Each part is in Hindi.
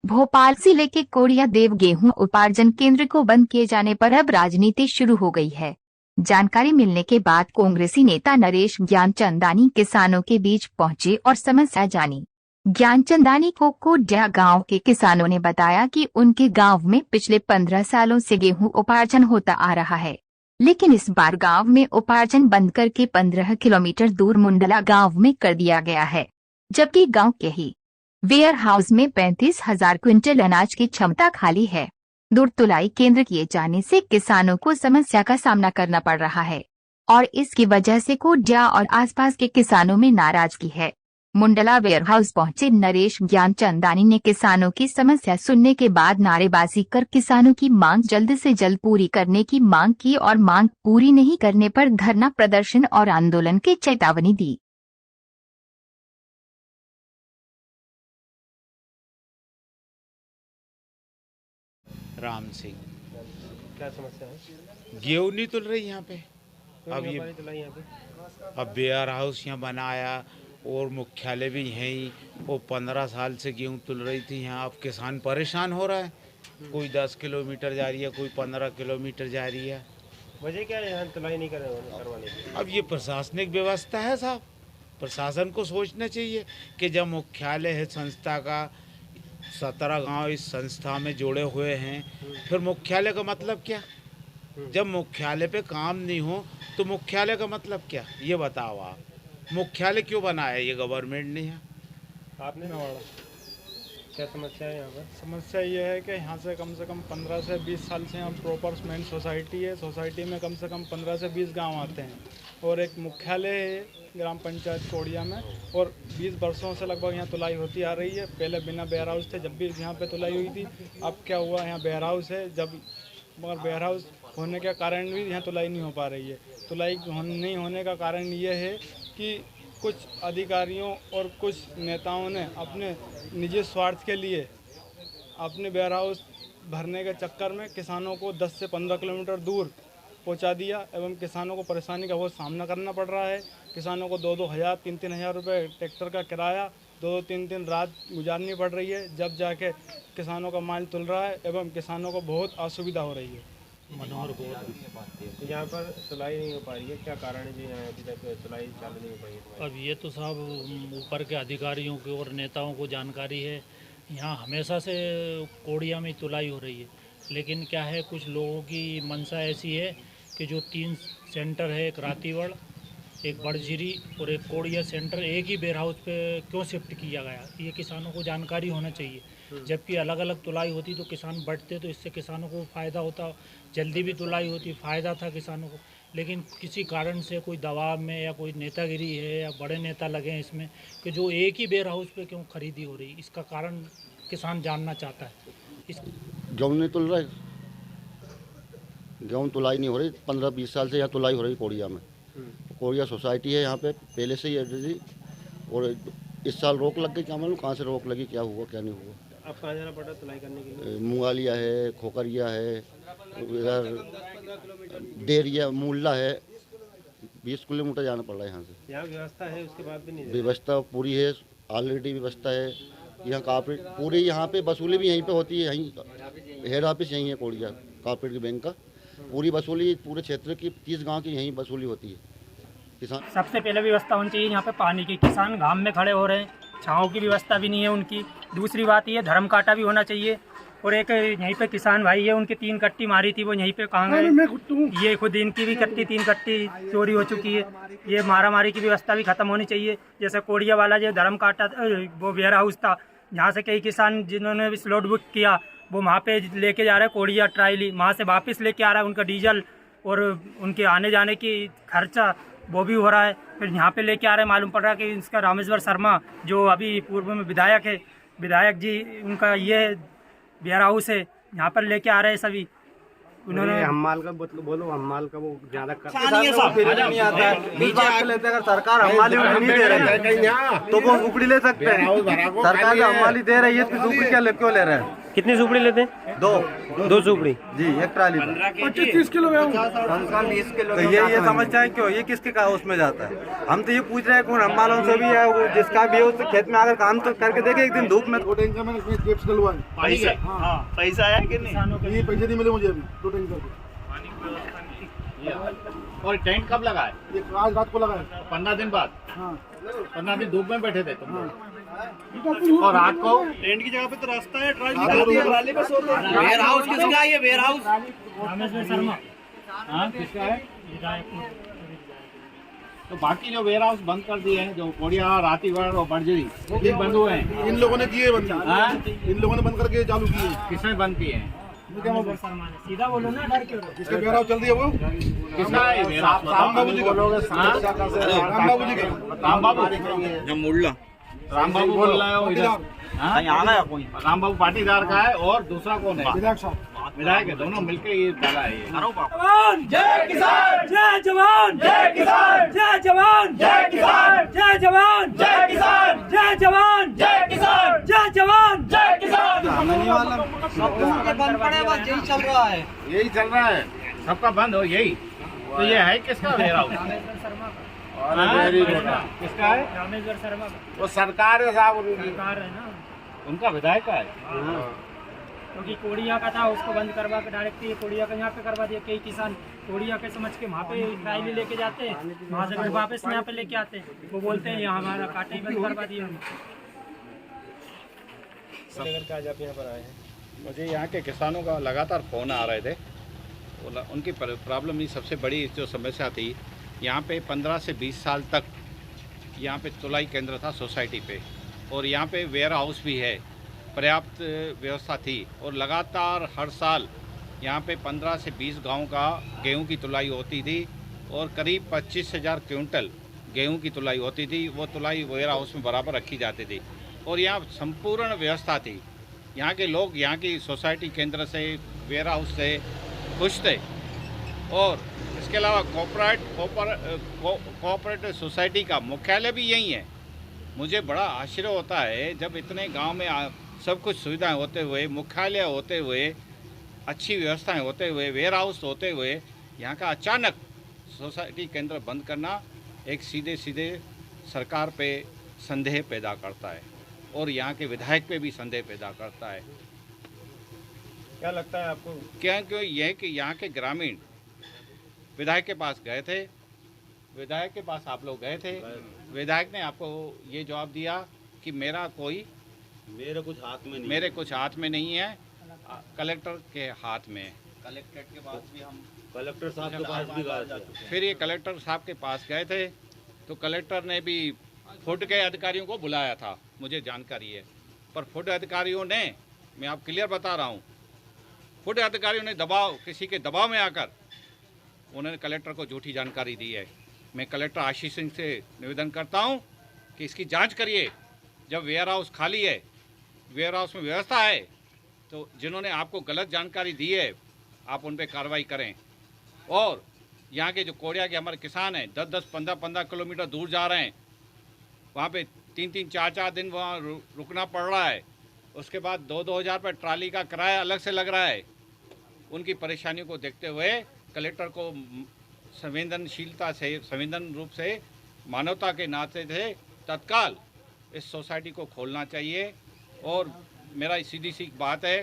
भोपाल जिले के कोड़िया देव गेहूं उपार्जन केंद्र को बंद किए जाने पर अब राजनीति शुरू हो गई है। जानकारी मिलने के बाद कांग्रेसी नेता नरेश ज्ञानचंदानी किसानों के बीच पहुंचे और समस्या जानी। ज्ञानचंदानी को कोडिया गांव के किसानों ने बताया कि उनके गांव में पिछले 15 सालों से गेहूं उपार्जन होता आ रहा है, लेकिन इस बार गांव में उपार्जन बंद करके 15 किलोमीटर दूर मुंडला गांव में कर दिया गया है, जबकि गांव के ही वेयर हाउस में 35,000 क्विंटल अनाज की क्षमता खाली है। दूर तुलाई केंद्र किए जाने से किसानों को समस्या का सामना करना पड़ रहा है और इसकी वजह से कोडिया और आसपास के किसानों में नाराजगी है। मुंडला वेयर हाउस पहुंचे नरेश ज्ञानचंदानी ने किसानों की समस्या सुनने के बाद नारेबाजी कर किसानों की मांग जल्द से जल्द पूरी करने की मांग की और मांग पूरी नहीं करने पर धरना प्रदर्शन और आंदोलन की चेतावनी दी। राम सिंह, क्या समस्या है? गेहूं नहीं तुल रही यहाँ पे। अब ये यहाँ पे अब वेयर हाउस यहाँ बनाया और मुख्यालय भी यहीं, वो 15 साल से गेहूं तुल रही थी यहाँ। अब किसान परेशान हो रहा है, कोई 10 किलोमीटर जा रही है, कोई 15 किलोमीटर जा रही है। वजह क्या है यहाँ तुलाई नहीं करवाने की? अब ये प्रशासनिक व्यवस्था है साहब, प्रशासन को सोचना चाहिए कि जब मुख्यालय है संस्था का, 17 गांव इस संस्था में जुड़े हुए हैं, फिर मुख्यालय का मतलब क्या? जब मुख्यालय पे काम नहीं हो तो मुख्यालय का मतलब क्या, ये बताओ आप। मुख्यालय क्यों बनाया ये गवर्नमेंट ने? है आपने क्या समस्या है यहाँ पर? समस्या ये है कि यहाँ से कम 15 से 20 साल से हम प्रॉपर सीमेंट सोसाइटी है। सोसाइटी में कम से कम 15 से 20 गांव आते हैं और एक मुख्यालय है ग्राम पंचायत कोड़िया में, और 20 वर्षों से लगभग यहाँ तुलाई होती आ रही है। पहले बिना वेयर हाउस थे, जब भी यहाँ पे तुलाई हुई थी। अब क्या हुआ, यहाँ वेयर हाउस है, जब मगर वेयर हाउस होने के कारण भी यहाँ तुलाई नहीं हो पा रही है। तुलाई नहीं होने का कारण ये है कि कुछ अधिकारियों और कुछ नेताओं ने अपने निजी स्वार्थ के लिए अपने वेयर हाउस भरने के चक्कर में किसानों को 10 से 15 किलोमीटर दूर पहुंचा दिया एवं किसानों को परेशानी का बहुत सामना करना पड़ रहा है। किसानों को 2-2 हज़ार 3-3 हज़ार रुपये ट्रैक्टर का किराया 2-3 रात गुजारनी पड़ रही है, जब जाके किसानों का माल तुल रहा है एवं किसानों को बहुत असुविधा हो रही है। मनोहर को यहाँ पर तुलाई नहीं हो पा रही है, क्या कारण है जी यहाँ अभी तक तुलाई चालू नहीं हो पाई है? अब ये तो साहब ऊपर के अधिकारियों की और नेताओं को जानकारी है। यहाँ हमेशा से कोड़िया में तुलाई हो रही है, लेकिन क्या है, कुछ लोगों की मंशा ऐसी है कि जो 3 सेंटर है, एक रातीवड़, एक बड़झिरी और एक कोड़िया सेंटर, एक ही वेयर हाउस पे क्यों शिफ्ट किया गया, ये किसानों को जानकारी होना चाहिए। जबकि अलग अलग तुलाई होती तो किसान बढ़ते, तो इससे किसानों को फ़ायदा होता, जल्दी भी तुलाई होती, फ़ायदा था किसानों को। लेकिन किसी कारण से कोई दबाव में या कोई नेतागिरी है या बड़े नेता लगे हैं इसमें कि जो एक ही वेयर हाउस पे क्यों खरीदी हो रही, इसका कारण किसान जानना चाहता है। गेहूँ नहीं तुल रहे, गेहूँ तुलाई नहीं हो रही। 15-20 साल से यहाँ तुलाई हो रही कोड़िया में। कोड़िया सोसाइटी है यहाँ पे पहले से ही थी, और इस साल रोक लग गई। क्या मालूम कहाँ से रोक लगी, क्या हुआ क्या नहीं हुआ। अब कहाँ जाना पड़ा तुलाई करने के लिए? मुंगालिया है, खोकरिया है, इधर डेरिया मुल्ला है, 20 किलोमीटर जाना पड़ रहा है यहाँ से। यहाँ व्यवस्था है, उसके बाद भी नहीं? व्यवस्था पूरी है, ऑलरेडी व्यवस्था है। यहाँ कॉर्पोरेट पूरी, यहाँ पे वसूली भी यहीं पे होती है, यहीं हेड ऑफिस यहीं है कोड़िया कॉर्पोरेट की बैंक का। पूरी वसूली पूरे क्षेत्र की 30 गांव की यहीं वसूली होती है। किसान सबसे पहले व्यवस्था होनी चाहिए यहाँ पे पानी की। किसान घाम में खड़े हो रहे हैं, छाँव की व्यवस्था भी नहीं है उनकी। दूसरी बात ये, धर्म कांटा भी होना चाहिए। और एक यहीं पे किसान भाई है, उनकी 3 कट्टी मारी थी, वो यहीं पे कहाँ गए? ये खुद इनकी भी कट्टी 3 कट्टी चोरी हो चुकी है। ये मारा मारी की व्यवस्था भी खत्म होनी चाहिए। जैसे कोड़िया वाला जो धर्म कांटा वो वेयर हाउस था, यहाँ से कई किसान जिन्होंने भी स्लॉट बुक किया वो वहाँ पे लेके जा रहे हैं कोड़िया ट्रायली, वहाँ से वापस लेके आ रहा है। उनका डीजल और उनके आने जाने की खर्चा वो भी हो रहा है। फिर यहाँ पे लेके आ रहे हैं, मालूम पड़ रहा है कि इसका रामेश्वर शर्मा जो अभी पूर्व में विधायक है, विधायक जी उनका ये वेयर हाउस है, यहाँ पर लेके आ रहे हैं सभी। उन्होंने हम माल का बोलो, हम माल का वो ज्यादा नहीं आता है। इस बात को लेते अगर सरकार हमाली नहीं दे रही है तो वो उकड़ी ले सकते हैं। सरकार जो हमाली दे रही है तो उकड़ी क्या क्यों ले रहे हैं? कितनी सुपड़ी लेते हैं? दो सुपड़ी जी, एक ट्राली 25-30 किलो में 20 किलो। तो ये समझता है क्यों ये किसके का उसमें जाता है? हम तो ये पूछ रहे हैं कौन हम वालों से भी है, वो जिसका भी है उस खेत में अगर काम तो करके देखे एक दिन धूप में। 2 टैंकर मैंने इसमें गेप्स डलवाए। पैसा आया कि नहीं? ये पैसे नहीं मिले मुझे अभी 2 टैंकर के। और टेंट कब लगा है? ये आज रात को लगा है। 15 दिन बाद? हाँ 15 दिन धूप में बैठे थे तुम लोग? और रात को टेंट की जगह पे तो रास्ता है, ट्राली पे सोते हैं। वेयर हाउस किसका है? ये वेयर हाउस रामेश्वर शर्मा किसका है? विधायक। तो बाकी जो वेयर हाउस बंद कर दिए हैं, जो कोड़िया, रातीगढ़ और बड़जरी, ये बंद हुए हैं। इन लोगों ने किए बंद। हाँ? इन लोगों ने बंद करके चालू किए। किसने बंद किए हैं? रामेश्वर शर्मा ने। सीधा बोलो ना, डर क्यों रहे हो? इसका वेयर हाउस चल दिया वो किसका है वेयर हाउस? राम बाबू जी का। राम बाबू जी का। राम बाबू मुल्ला राम बाबू बोल रहे हो इधर? हाँ? कोई राम बाबू पाटीदार का है और दूसरा कौन है? विधायक साहब। विधायक है, दोनों मिलके ये डाला है ये। जवान जय किसान, जय जवान जय किसान, जय जवान जय किसान, जय जवान जय किसान, जय जवान जय किसान, जय जवान जय किसान। बंद पड़े बस यही चल रहा है। यही चल रहा है, सबका बंद हो यही। तो ये है किसका वेयर हाउस? रामेश्वर शर्मा का। किसका है? रामेश्वर शर्मा का। वो सरकार है साहब, सरकार है ना, उनका विधायक का है। क्योंकि कोड़िया का था, उसको बंद करवा के डायरेक्ट ये कोड़िया का यहाँ पे करवा दिया। कई किसान कोड़िया के समझ के वहाँ पे ट्रायली लेके जाते हैं, वहाँ से फिर वापस यहाँ पे लेके आते हैं। वो बोलते हैं यहाँ हमारा काटे ही बंद करवा दिया हमने। आज आप यहाँ पर आए हैं, मुझे यहाँ के किसानों का लगातार फ़ोन आ रहे थे। उनकी प्रॉब्लम ही सबसे बड़ी जो समस्या थी, यहाँ पे 15 से 20 साल तक यहाँ पे तुलाई केंद्र था सोसाइटी पे, और यहाँ पे वेयर हाउस भी है, पर्याप्त व्यवस्था थी, और लगातार हर साल यहाँ पे 15 से 20 गांव का गेहूं की तुलाई होती थी, और करीब 25,000 क्विंटल गेहूं की तुलाई होती थी। वो तुलाई वेयर हाउस में बराबर रखी जाती थी, और यहाँ संपूर्ण व्यवस्था थी। यहाँ के लोग यहाँ की सोसाइटी केंद्र से, वेयर हाउस से खुश थे। और इसके अलावा कोऑपरेटिव सोसाइटी का मुख्यालय भी यही है। मुझे बड़ा आश्चर्य होता है, जब इतने गांव में सब कुछ सुविधाएं होते हुए, मुख्यालय होते हुए, अच्छी व्यवस्थाएं होते हुए, वेयर हाउस होते हुए, यहाँ का अचानक सोसाइटी केंद्र बंद करना एक सीधे सीधे सरकार पे संदेह पैदा करता है, और यहाँ के विधायक पे भी संदेह पैदा करता है। क्या लगता है आपको? क्योंकि यह कि यहाँ के ग्रामीण विधायक के पास गए थे, विधायक के पास आप लोग गए थे, विधायक ने आपको ये जवाब दिया कि मेरे कुछ हाथ में नहीं है, कलेक्टर के हाथ में है। कलेक्ट्रेट के पास भी हम कलेक्टर साहब के पास भी गए थे। फिर ये कलेक्टर साहब के पास गए थे, तो कलेक्टर ने भी फुट के अधिकारियों को बुलाया था, मुझे जानकारी है। पर फुट अधिकारियों ने, मैं आप क्लियर बता रहा हूँ, फुट अधिकारियों ने किसी के दबाव में आकर उन्होंने कलेक्टर को झूठी जानकारी दी है। मैं कलेक्टर आशीष सिंह से निवेदन करता हूं कि इसकी जांच करिए। जब वेयर हाउस खाली है, वेयर हाउस में व्यवस्था है, तो जिन्होंने आपको गलत जानकारी दी है आप उन पर कार्रवाई करें। और यहाँ के जो कोड़िया के हमारे किसान हैं, 10-10, 15-15 किलोमीटर दूर जा रहे हैं, वहाँ पे 3-3, 4-4 दिन वहाँ रुकना पड़ रहा है। उसके बाद 2-2 हज़ार रुपये ट्राली का किराया अलग से लग रहा है। उनकी परेशानियों को देखते हुए कलेक्टर को संवेदन रूप से, मानवता के नाते से तत्काल इस सोसाइटी को खोलना चाहिए। और मेरा सीधी सी बात है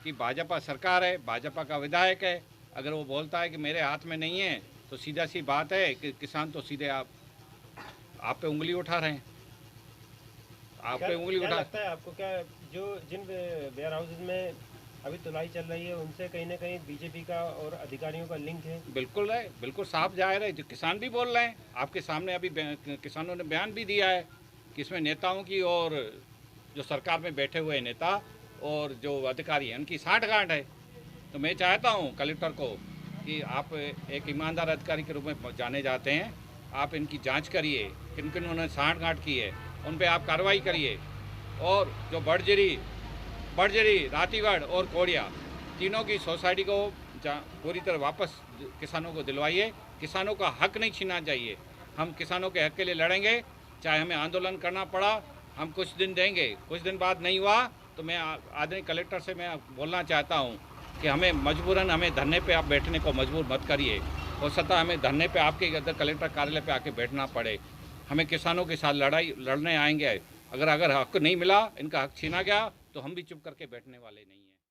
कि भाजपा सरकार है, भाजपा का विधायक है, अगर वो बोलता है कि मेरे हाथ में नहीं है, तो सीधा सी बात है कि किसान तो सीधे आप पे उंगली उठा रहे हैं। आप पे उंगली उठा। लगता है आपको, क्या जो जिन वेयर हाउसेज में अभी तुलाई चल रही है उनसे कहीं ना कहीं बीजेपी का और अधिकारियों का लिंक है? बिल्कुल है, बिल्कुल साफ जाहिर है। जो किसान भी बोल रहे हैं, आपके सामने अभी किसानों ने बयान भी दिया है कि इसमें नेताओं की और जो सरकार में बैठे हुए नेता और जो अधिकारी हैं उनकी साठगांठ है। तो मैं चाहता हूं कलेक्टर को कि आप एक ईमानदार अधिकारी के रूप में जाने जाते हैं, आप इनकी जांच करिए, किन किन उन्होंने साठगांठ की है, उन पर आप कार्रवाई करिए। और जो बड़जरी, रातीगढ़ और कोड़िया, तीनों की सोसाइटी को पूरी तरह वापस किसानों को दिलवाइए। किसानों का हक नहीं छीनना चाहिए। हम किसानों के हक के लिए लड़ेंगे, चाहे हमें आंदोलन करना पड़ा, हम कुछ दिन देंगे, कुछ दिन बाद नहीं हुआ तो मैं आदरणीय कलेक्टर से मैं बोलना चाहता हूँ कि हमें मजबूरन हमें धरने पे आप बैठने को मजबूर मत करिए। हो सकता है हमें धरने पे आपके इधर कलेक्टर कार्यालय पे आके बैठना पड़े। हमें किसानों के साथ लड़ने आएंगे। अगर हक नहीं मिला, इनका हक छीना गया, तो हम भी चुप करके बैठने वाले नहीं हैं।